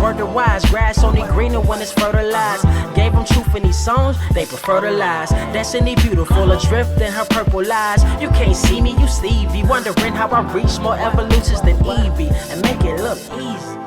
word to wise. Grass only greener when it's fertilized. Gave them truth in these songs, they prefer to lies. Destiny beautiful, adrift in her purple lies. You can't see me, you Stevie. Wondering how I reach more evolutions than Evie and make it look easy.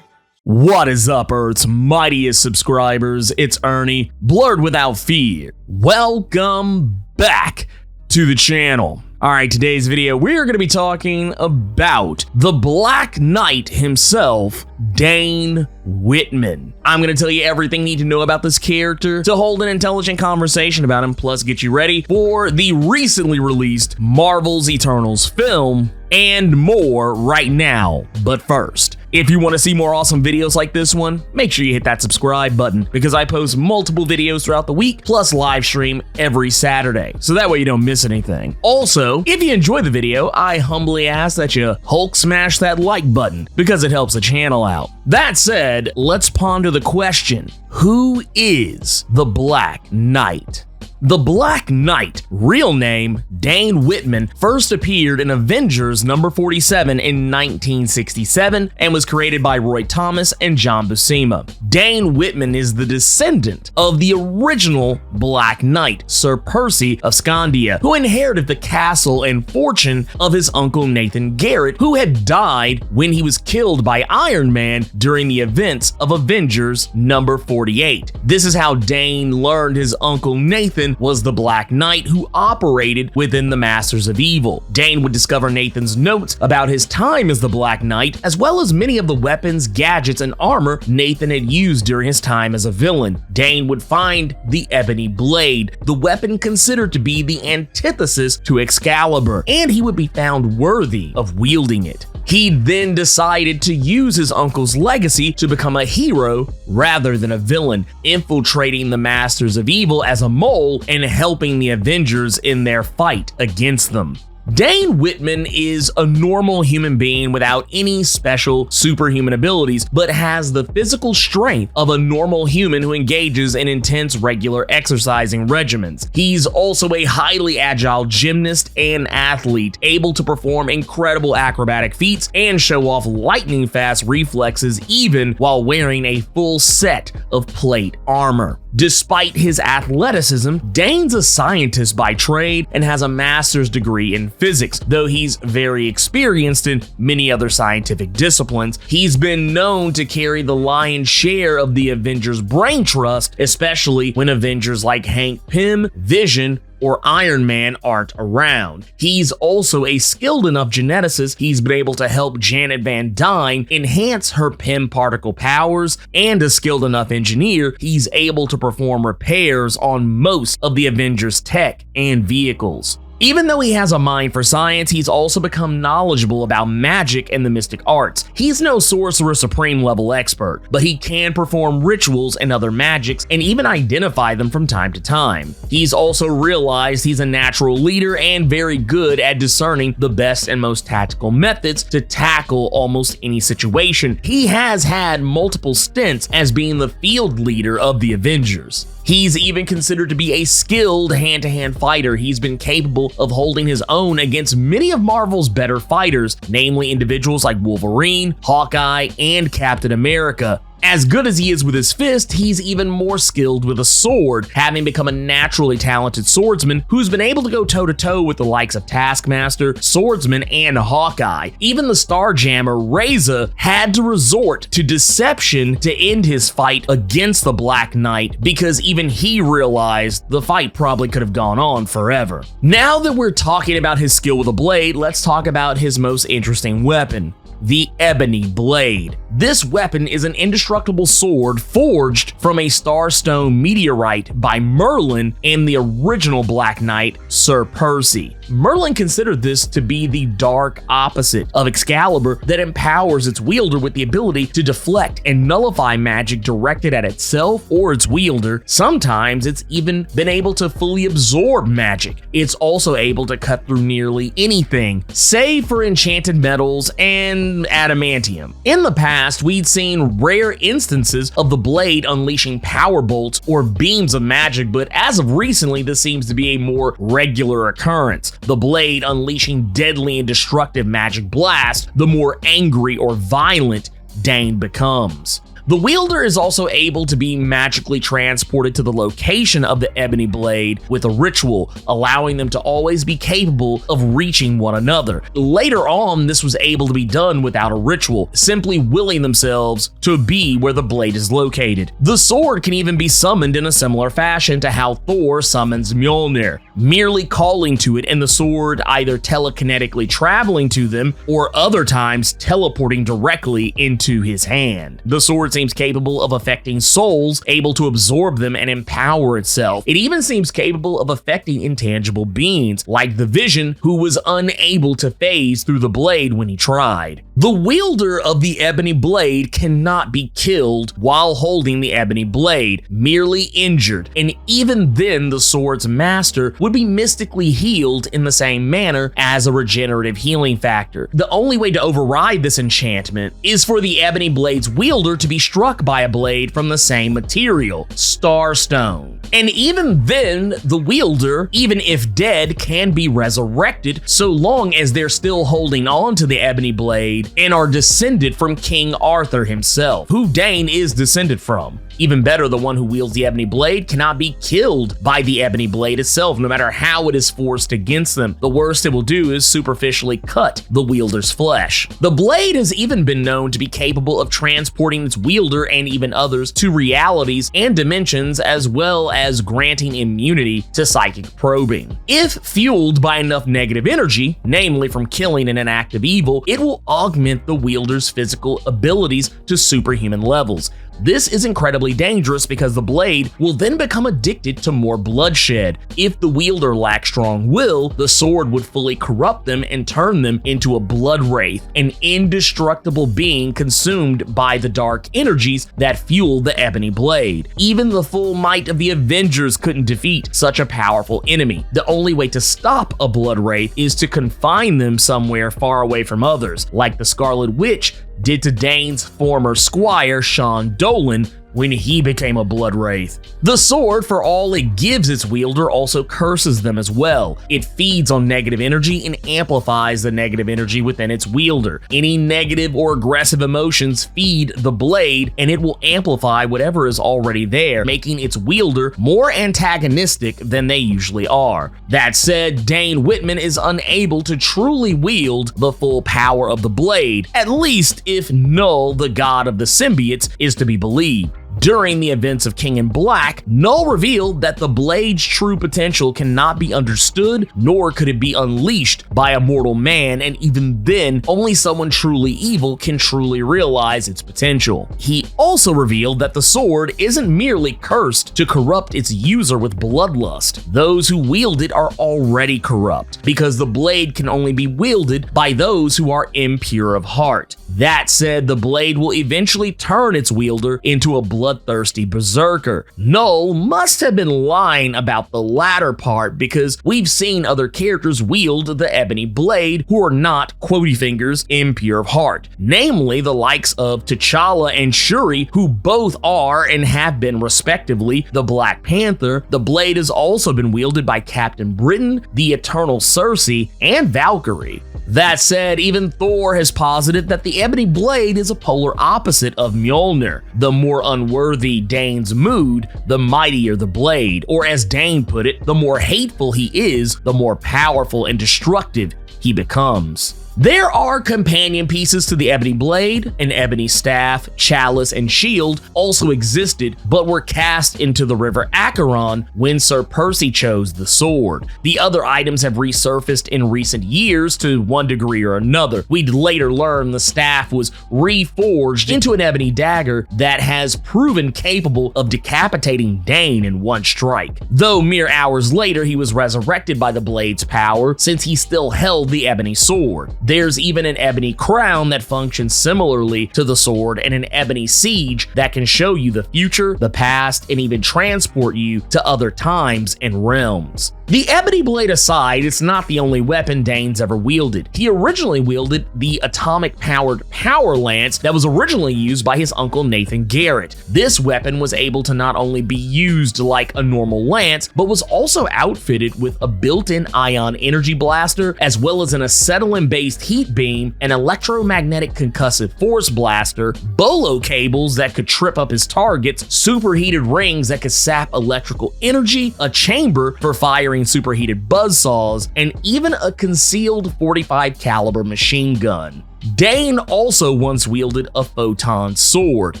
What is up, Earth's mightiest subscribers? It's Ernie, Blerd without fear. Welcome back to the channel. Alright, today's video, we're going to be talking about the Black Knight himself, Dane Whitman. I'm going to tell you everything you need to know about this character to hold an intelligent conversation about him, plus get you ready for the recently released Marvel's Eternals film and more right now. But first, if you want to see more awesome videos like this one, make sure you hit that subscribe button because I post multiple videos throughout the week, plus live stream every Saturday, so that way you don't miss anything. Also, if you enjoy the video, I humbly ask that you Hulk smash that like button because it helps the channel out. That said, let's ponder the question, who is the Black Knight? The Black Knight, real name Dane Whitman, first appeared in Avengers number 47 in 1967 and was created by Roy Thomas and John Buscema. Dane Whitman is the descendant of the original Black Knight, Sir Percy of Scandia, who inherited the castle and fortune of his uncle Nathan Garrett, who had died when he was killed by Iron Man during the events of Avengers number 48. This is how Dane learned his uncle Nathan was the Black Knight who operated within the Masters of Evil. Dane would discover Nathan's notes about his time as the Black Knight, as well as many of the weapons, gadgets, and armor Nathan had used during his time as a villain. Dane would find the Ebony Blade, the weapon considered to be the antithesis to Excalibur, and he would be found worthy of wielding it. He then decided to use his uncle's legacy to become a hero rather than a villain, infiltrating the Masters of Evil as a mole and helping the Avengers in their fight against them. Dane Whitman is a normal human being without any special superhuman abilities, but has the physical strength of a normal human who engages in intense regular exercising regimens. He's also a highly agile gymnast and athlete, able to perform incredible acrobatic feats and show off lightning-fast reflexes even while wearing a full set of plate armor. Despite his athleticism, Dane's a scientist by trade and has a master's degree in physics. Though he's very experienced in many other scientific disciplines, he's been known to carry the lion's share of the Avengers' brain trust, especially when Avengers like Hank Pym, Vision, or Iron Man aren't around. He's also a skilled enough geneticist. He's been able to help Janet Van Dyne enhance her Pym particle powers, and a skilled enough engineer, he's able to perform repairs on most of the Avengers' tech and vehicles. Even though he has a mind for science, he's also become knowledgeable about magic and the mystic arts. He's no Sorcerer Supreme level expert, but he can perform rituals and other magics and even identify them from time to time. He's also realized he's a natural leader and very good at discerning the best and most tactical methods to tackle almost any situation. He has had multiple stints as being the field leader of the Avengers. He's even considered to be a skilled hand-to-hand fighter. He's been capable of holding his own against many of Marvel's better fighters, namely individuals like Wolverine, Hawkeye, and Captain America. As good as he is with his fist, he's even more skilled with a sword, having become a naturally talented swordsman who's been able to go toe-to-toe with the likes of Taskmaster, Swordsman, and Hawkeye. Even the Starjammer Reza had to resort to deception to end his fight against the Black Knight because even he realized the fight probably could have gone on forever. Now that we're talking about his skill with a blade, let's talk about his most interesting weapon, the Ebony Blade. This weapon is an indestructible sword forged from a Starstone meteorite by Merlin and the original Black Knight, Sir Percy. Merlin considered this to be the dark opposite of Excalibur that empowers its wielder with the ability to deflect and nullify magic directed at itself or its wielder. Sometimes it's even been able to fully absorb magic. It's also able to cut through nearly anything, save for enchanted metals and adamantium. In the past, we'd seen rare instances of the blade unleashing power bolts or beams of magic, but as of recently, this seems to be a more regular occurrence. The blade unleashing deadly and destructive magic blast, the more angry or violent Dane becomes. The wielder is also able to be magically transported to the location of the ebony blade with a ritual, allowing them to always be capable of reaching one another. Later on, this was able to be done without a ritual, simply willing themselves to be where the blade is located. The sword can even be summoned in a similar fashion to how Thor summons Mjolnir, merely calling to it and the sword either telekinetically traveling to them or other times teleporting directly into his hand. The sword seems capable of affecting souls, able to absorb them and empower itself. It even seems capable of affecting intangible beings, like the Vision, who was unable to phase through the blade when he tried. The wielder of the ebony blade cannot be killed while holding the ebony blade, merely injured, and even then the sword's master would be mystically healed in the same manner as a regenerative healing factor. The only way to override this enchantment is for the ebony blade's wielder to be struck by a blade from the same material, Starstone. And even then, the wielder, even if dead, can be resurrected so long as they're still holding on to the ebony blade and are descended from King Arthur himself, who Dane is descended from. Even better, the one who wields the ebony blade cannot be killed by the ebony blade itself, no matter how it is forced against them. The worst it will do is superficially cut the wielder's flesh. The blade has even been known to be capable of transporting its wielder and even others to realities and dimensions, as well as granting immunity to psychic probing. If fueled by enough negative energy, namely from killing an inactive evil, it will augment the wielder's physical abilities to superhuman levels. This is incredibly dangerous because the blade will then become addicted to more bloodshed. If the wielder lacks strong will, the sword would fully corrupt them and turn them into a blood wraith, an indestructible being consumed by the dark energies that fuel the ebony blade. Even the full might of the Avengers couldn't defeat such a powerful enemy. The only way to stop a blood wraith is to confine them somewhere far away from others, like the Scarlet Witch did to Dane's former squire, Sean Dolan, when he became a blood wraith. The sword, for all it gives its wielder, also curses them as well. It feeds on negative energy and amplifies the negative energy within its wielder. Any negative or aggressive emotions feed the blade, and it will amplify whatever is already there, making its wielder more antagonistic than they usually are. That said, Dane Whitman is unable to truly wield the full power of the blade, at least if Null, the god of the symbiotes, is to be believed. During the events of King in Black, Null revealed that the blade's true potential cannot be understood, nor could it be unleashed by a mortal man, and even then, only someone truly evil can truly realize its potential. He also revealed that the sword isn't merely cursed to corrupt its user with bloodlust. Those who wield it are already corrupt, because the blade can only be wielded by those who are impure of heart. That said, the blade will eventually turn its wielder into a bloodthirsty berserker. Null must have been lying about the latter part, because we've seen other characters wield the ebony blade who are not, quotey fingers, impure of heart, namely the likes of T'Challa and Shuri, who both are and have been respectively the Black Panther. The blade has also been wielded by Captain Britain, the Eternal Cersei, and Valkyrie. That said, even Thor has posited that the ebony blade is a polar opposite of Mjolnir. The more unworthy Dane's mood, the mightier the blade, or as Dane put it, the more hateful he is, the more powerful and destructive he becomes. There are companion pieces to the ebony blade. An ebony staff, chalice, and shield also existed, but were cast into the river Acheron when Sir Percy chose the sword. The other items have resurfaced in recent years to one degree or another. We'd later learn the staff was reforged into an ebony dagger that has proven capable of decapitating Dane in one strike, though mere hours later he was resurrected by the blade's power since he still held the ebony sword. There's even an ebony crown that functions similarly to the sword, and an ebony siege that can show you the future, the past, and even transport you to other times and realms. The ebony blade aside, it's not the only weapon Dane's ever wielded. He originally wielded the atomic-powered power lance that was originally used by his uncle Nathan Garrett. This weapon was able to not only be used like a normal lance, but was also outfitted with a built-in ion energy blaster, as well as an acetylene-based heat beam, an electromagnetic concussive force blaster, bolo cables that could trip up his targets, superheated rings that could sap electrical energy, a chamber for firing superheated buzzsaws, and even a concealed .45 caliber machine gun. Dane also once wielded a photon sword,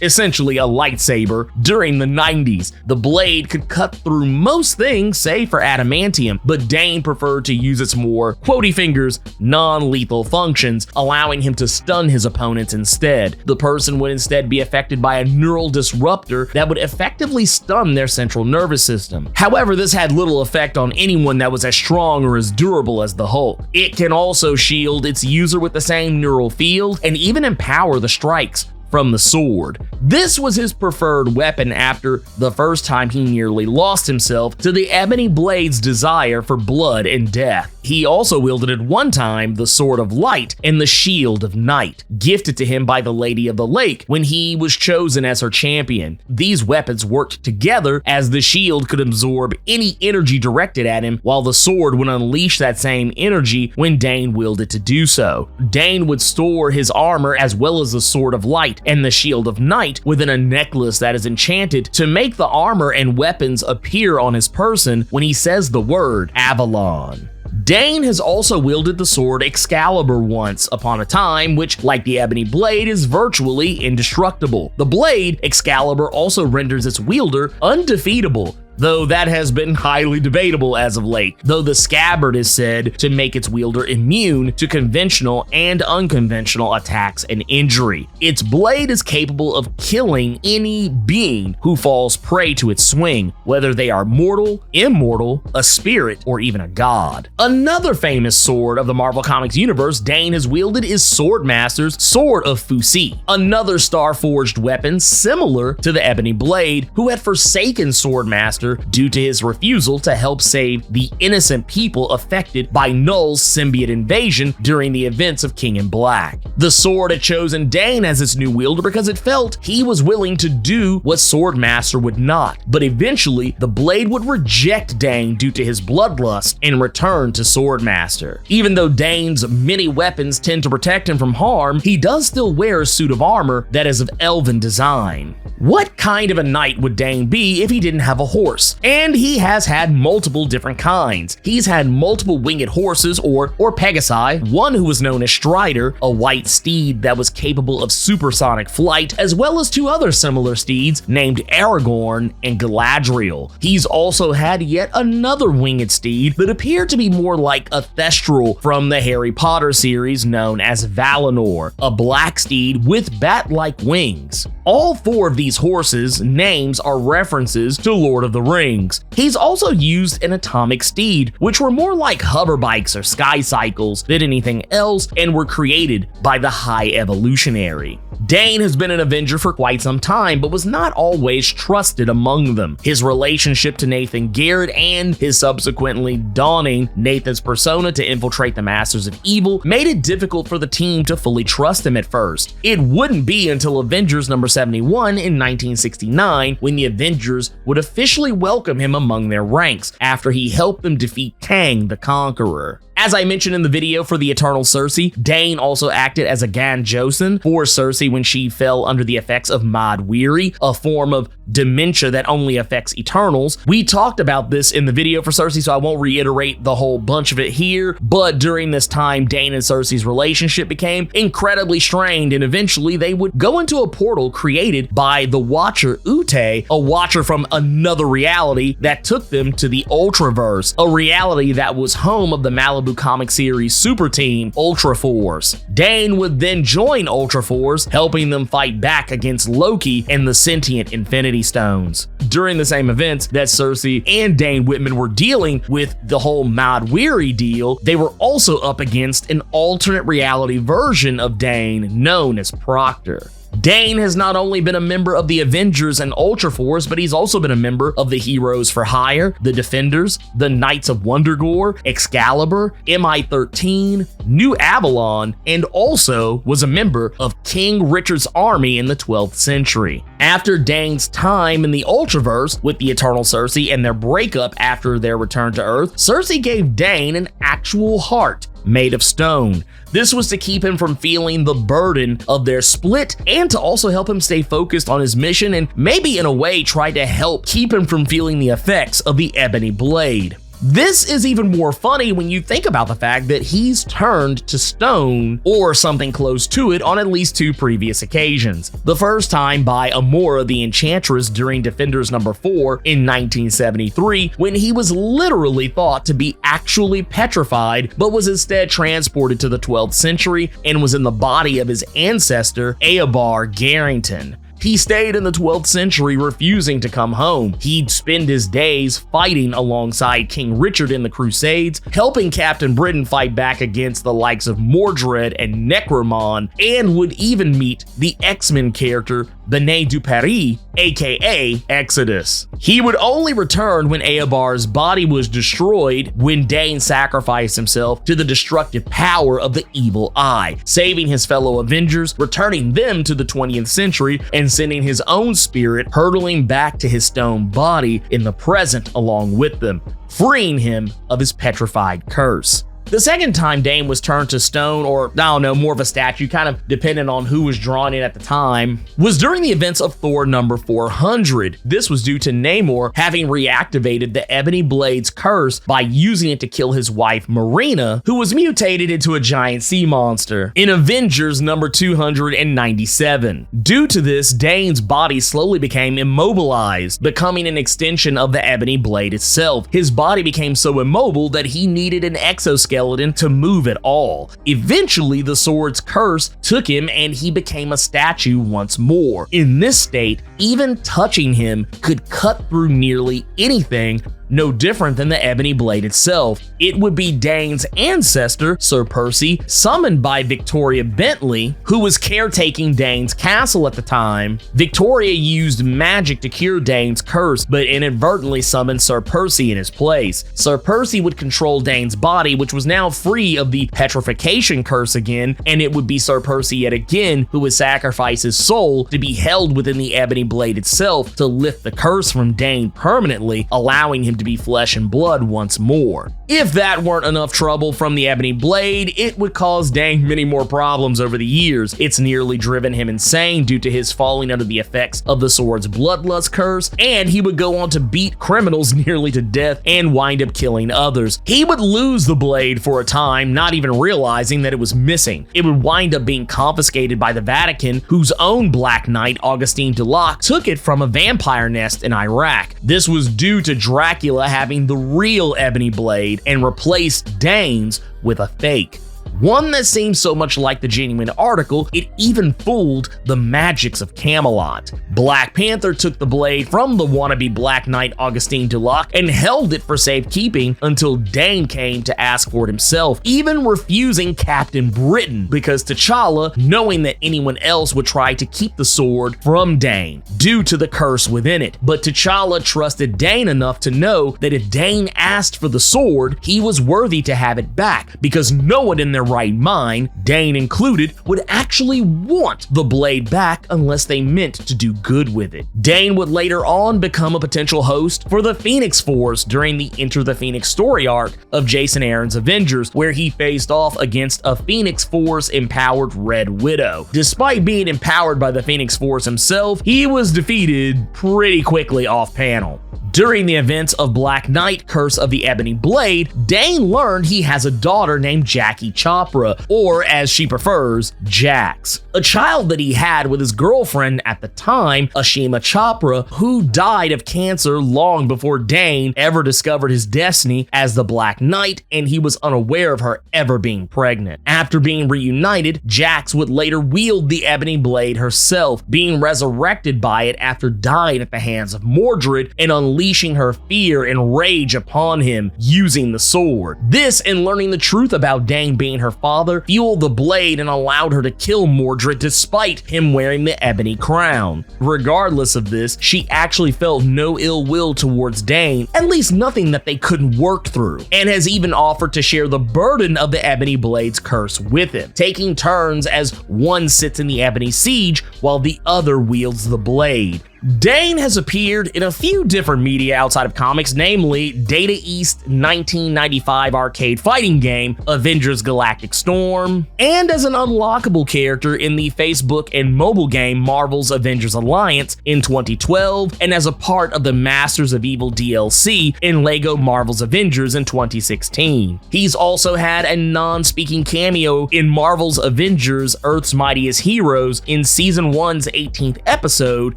essentially a lightsaber, during the 90s. The blade could cut through most things, save for adamantium, but Dane preferred to use its more, quotey fingers, non-lethal functions, allowing him to stun his opponents instead. The person would instead be affected by a neural disruptor that would effectively stun their central nervous system. However, this had little effect on anyone that was as strong or as durable as the Hulk. It can also shield its user with the same neural field and even empower the strikes from the sword. This was his preferred weapon after the first time he nearly lost himself to the ebony blade's desire for blood and death. He also wielded at one time the Sword of Light and the Shield of Night, gifted to him by the Lady of the Lake when he was chosen as her champion. These weapons worked together as the shield could absorb any energy directed at him, while the sword would unleash that same energy when Dane wielded to do so. Dane would store his armor as well as the Sword of Light and the Shield of Night within a necklace that is enchanted to make the armor and weapons appear on his person when he says the word Avalon. Dane has also wielded the sword Excalibur once upon a time, which, like the ebony blade, is virtually indestructible. The blade, Excalibur, also renders its wielder undefeatable, though that has been highly debatable as of late, though the scabbard is said to make its wielder immune to conventional and unconventional attacks and injury. Its blade is capable of killing any being who falls prey to its swing, whether they are mortal, immortal, a spirit, or even a god. Another famous sword of the Marvel Comics universe Dane has wielded is Swordmaster's Sword of Fusi, another star-forged weapon similar to the ebony blade, who had forsaken Swordmaster due to his refusal to help save the innocent people affected by Null's symbiote invasion during the events of King in Black. The sword had chosen Dane as its new wielder because it felt he was willing to do what Swordmaster would not, but eventually the blade would reject Dane due to his bloodlust and return to Swordmaster. Even though Dane's many weapons tend to protect him from harm, he does still wear a suit of armor that is of elven design. What kind of a knight would Dane be if he didn't have a horse? And he has had multiple different kinds. He's had multiple winged horses or Pegasi, one who was known as Strider, a white steed that was capable of supersonic flight, as well as two other similar steeds named Aragorn and Galadriel. He's also had yet another winged steed that appeared to be more like a Thestral from the Harry Potter series known as Valinor, a black steed with bat-like wings. All four of these horses' names are references to Lord of the Rings. He's also used an atomic steed, which were more like hover bikes or sky cycles than anything else and were created by the High Evolutionary. Dane has been an Avenger for quite some time, but was not always trusted among them. His relationship to Nathan Garrett and his subsequently donning Nathan's persona to infiltrate the Masters of Evil made it difficult for the team to fully trust him at first. It wouldn't be until Avengers number 71 in 1969 when the Avengers would officially welcome him among their ranks after he helped them defeat Kang the Conqueror. As I mentioned in the video for the Eternal Cersei, Dane also acted as a Gan Josin for Cersei when she fell under the effects of Mod Weary, a form of dementia that only affects Eternals. We talked about this in the video for Cersei, so I won't reiterate the whole bunch of it here, but during this time, Dane and Cersei's relationship became incredibly strained, and eventually they would go into a portal created by the Watcher Ute, a watcher from another reality that took them to the Ultraverse, a reality that was home of the Malibu comic series super team Ultra Force. Dane would then join Ultra Force, helping them fight back against Loki and the sentient Infinity Stones. During the same events that Cersei and Dane Whitman were dealing with the whole Mod Weary deal, they were also up against an alternate reality version of Dane known as Proctor. Dane has not only been a member of the Avengers and Ultra Force, but he's also been a member of the Heroes for Hire, the Defenders, the Knights of Wundagore, Excalibur, MI-13, New Avalon, and also was a member of King Richard's army in the 12th century. After Dane's time in the Ultraverse with the Eternal Cersei and their breakup after their return to Earth, Cersei gave Dane an actual heart made of stone. This was to keep him from feeling the burden of their split and to also help him stay focused on his mission and maybe in a way try to help keep him from feeling the effects of the ebony blade. This is even more funny when you think about the fact that he's turned to stone or something close to it on at least 2 previous occasions. The first time by Amora the Enchantress during Defenders number 4 in 1973, when he was literally thought to be actually petrified, but was instead transported to the 12th century and was in the body of his ancestor, Eobar Garrington. He stayed in the 12th century, refusing to come home. He'd spend his days fighting alongside King Richard in the Crusades, helping Captain Britain fight back against the likes of Mordred and Necromon, and would even meet the X-Men character Benet du Paris, aka Exodus. He would only return when Eobar's body was destroyed when Dane sacrificed himself to the destructive power of the Evil Eye, saving his fellow Avengers, returning them to the 20th century, and sending his own spirit hurtling back to his stone body in the present along with them, freeing him of his petrified curse. The second time Dane was turned to stone, or I don't know, more of a statue, kind of depending on who was drawn in at the time, was during the events of Thor number 400. This was due to Namor having reactivated the Ebony Blade's curse by using it to kill his wife Marina, who was mutated into a giant sea monster, in Avengers number 297. Due to this, Dane's body slowly became immobilized, becoming an extension of the Ebony Blade itself. His body became so immobile that he needed an exoskeleton to move at all. Eventually, the sword's curse took him and he became a statue once more. In this state, even touching him could cut through nearly anything, no different than the Ebony Blade itself. It would be Dane's ancestor, Sir Percy, summoned by Victoria Bentley, who was caretaking Dane's castle at the time. Victoria used magic to cure Dane's curse, but inadvertently summoned Sir Percy in his place. Sir Percy would control Dane's body, which was now free of the petrification curse again, and it would be Sir Percy yet again who would sacrifice his soul to be held within the Ebony Blade itself to lift the curse from Dane permanently, allowing him to be flesh and blood once more. If that weren't enough trouble from the Ebony Blade, it would cause Dane many more problems over the years. It's nearly driven him insane due to his falling under the effects of the sword's bloodlust curse, and he would go on to beat criminals nearly to death and wind up killing others. He would lose the blade for a time, not even realizing that it was missing. It would wind up being confiscated by the Vatican, whose own Black Knight, Augustin de Locke, took it from a vampire nest in Iraq. This was due to Dracula having the real Ebony Blade and replaced Dane's with a fake. One that seemed so much like the genuine article, it even fooled the magics of Camelot. Black Panther took the blade from the wannabe Black Knight Augustin de Locke and held it for safekeeping until Dane came to ask for it himself, even refusing Captain Britain because T'Challa, knowing that anyone else would try to keep the sword from Dane due to the curse within it. But T'Challa trusted Dane enough to know that if Dane asked for the sword, he was worthy to have it back, because no one in their right mind, Dane included, would actually want the blade back unless they meant to do good with it. Dane would later on become a potential host for the Phoenix Force during the Enter the Phoenix story arc of Jason Aaron's Avengers, where he faced off against a Phoenix Force empowered Red Widow. Despite being empowered by the Phoenix Force himself, he was defeated pretty quickly off panel. During the events of Black Knight Curse of the Ebony Blade, Dane learned he has a daughter named Jackie Chopra, or as she prefers, Jax, a child that he had with his girlfriend at the time, Ashima Chopra, who died of cancer long before Dane ever discovered his destiny as the Black Knight, and he was unaware of her ever being pregnant. After being reunited, Jax would later wield the Ebony Blade herself, being resurrected by it after dying at the hands of Mordred and unleashed unleashing her fear and rage upon him using the sword. This and learning the truth about Dane being her father fueled the blade and allowed her to kill Mordred despite him wearing the ebony crown. Regardless of this, she actually felt no ill will towards Dane, at least nothing that they couldn't work through, and has even offered to share the burden of the ebony blade's curse with him, taking turns as one sits in the ebony siege while the other wields the blade. Dane has appeared in a few different media outside of comics, namely Data East 1995 arcade fighting game Avengers Galactic Storm, and as an unlockable character in the Facebook and mobile game Marvel's Avengers Alliance in 2012, and as a part of the Masters of Evil DLC in LEGO Marvel's Avengers in 2016. He's also had a non-speaking cameo in Marvel's Avengers Earth's Mightiest Heroes in Season 1's 18th episode,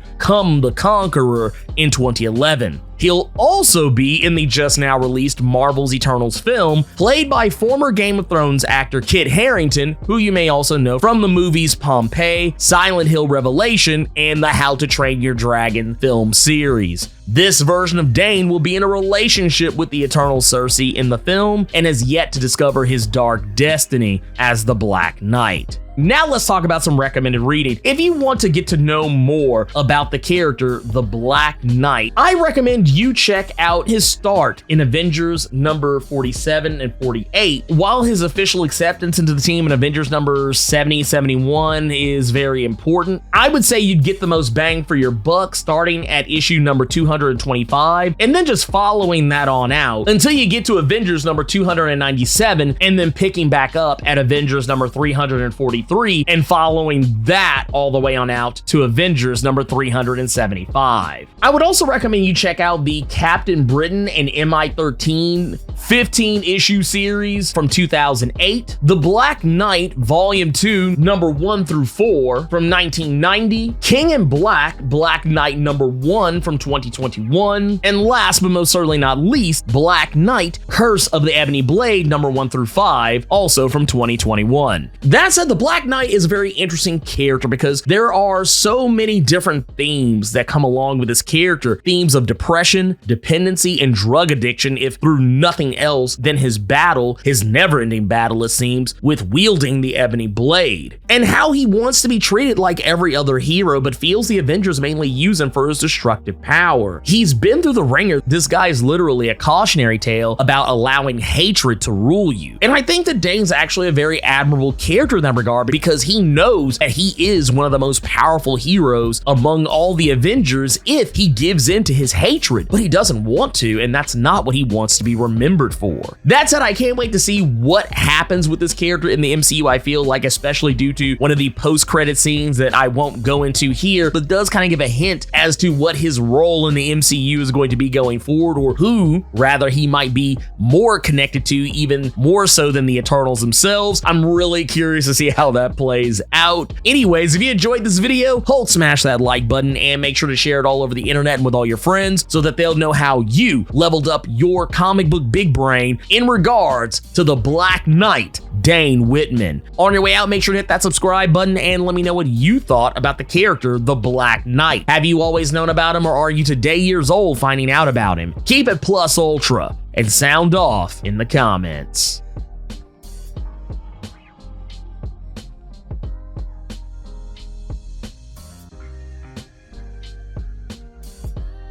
Come the Conqueror, in 2011. He'll also be in the just now released Marvel's Eternals film, played by former Game of Thrones actor Kit Harington, who you may also know from the movies Pompeii, Silent Hill Revelation, and the How to Train Your Dragon film series. This version of Dane will be in a relationship with the Eternal Cersei in the film and has yet to discover his dark destiny as the Black Knight. Now let's talk about some recommended reading. If you want to get to know more about the character, the Black Knight, I recommend you check out his start in Avengers number 47 and 48. While his official acceptance into the team in Avengers number 70, 71 is very important, I would say you'd get the most bang for your buck starting at issue number 225 and then just following that on out until you get to Avengers number 297 and then picking back up at Avengers number 343 and following that all the way on out to Avengers number 375. I would also recommend you check out the Captain Britain and MI-13 15-issue series from 2008, The Black Knight Volume 2 number 1 through 4 from 1990, King in Black, Black Knight number 1 from 2021, and last but most certainly not least, Black Knight Curse of the Ebony Blade number 1 through 5, also from 2021. That said, the Black Knight is a very interesting character because there are so many different themes that come along with this character. Themes of depression, dependency, and drug addiction, if through nothing else than his battle, his never-ending battle it seems, with wielding the ebony blade. And how he wants to be treated like every other hero, but feels the Avengers mainly use him for his destructive power. He's been through the ringer. This guy is literally a cautionary tale about allowing hatred to rule you. And I think that Dane's actually a very admirable character in that regard because he knows that he is one of the most powerful heroes among all the Avengers if he gives in to his hatred, but he doesn't want to, and that's not what he wants to be remembered for. That said, I can't wait to see what happens with this character in the MCU. I feel like, especially due to one of the post-credit scenes that I won't go into here, but does kind of give a hint as to what his role in the MCU is going to be going forward, or who, rather, he might be more connected to, even more so than the Eternals themselves. I'm really curious to see how that plays out. Anyways, if you enjoyed this video, smash that like button and make sure to share it all over the internet and with all your friends so that they'll know how you leveled up your comic book big brain in regards to the Black Knight, Dane Whitman. On your way out, make sure to hit that subscribe button and let me know what you thought about the character, the Black Knight. Have you always known about him, or are you today years old finding out about him? Keep it plus ultra and sound off in the comments.